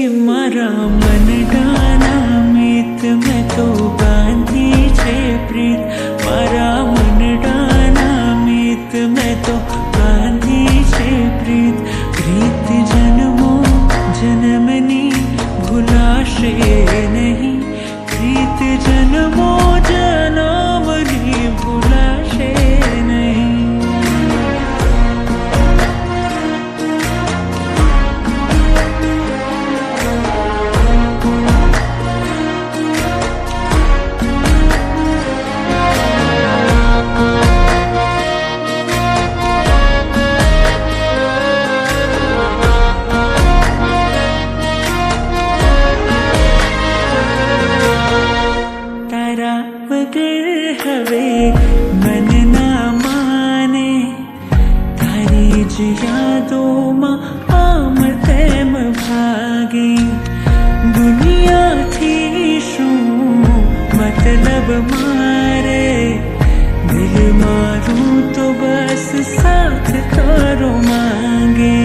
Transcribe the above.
કે મારા મનડાના મિત મેં તો બાંધી છે પ્રીત, મારા મનડાના મિત મેં તો બાંધી છે પ્રીત. પ્રીત જન્મો જન્મની ભૂલાશે નહીં, પ્રીત જન્મો જન્મની ભૂલાશે નહીં. હવે મન ના માને, તારી જ યાદોમાં આમ તેમ ભાગે. દુનિયાથી શું મતલબ મારે, દિલ મારું તો બસ સાથ તારો માંગે.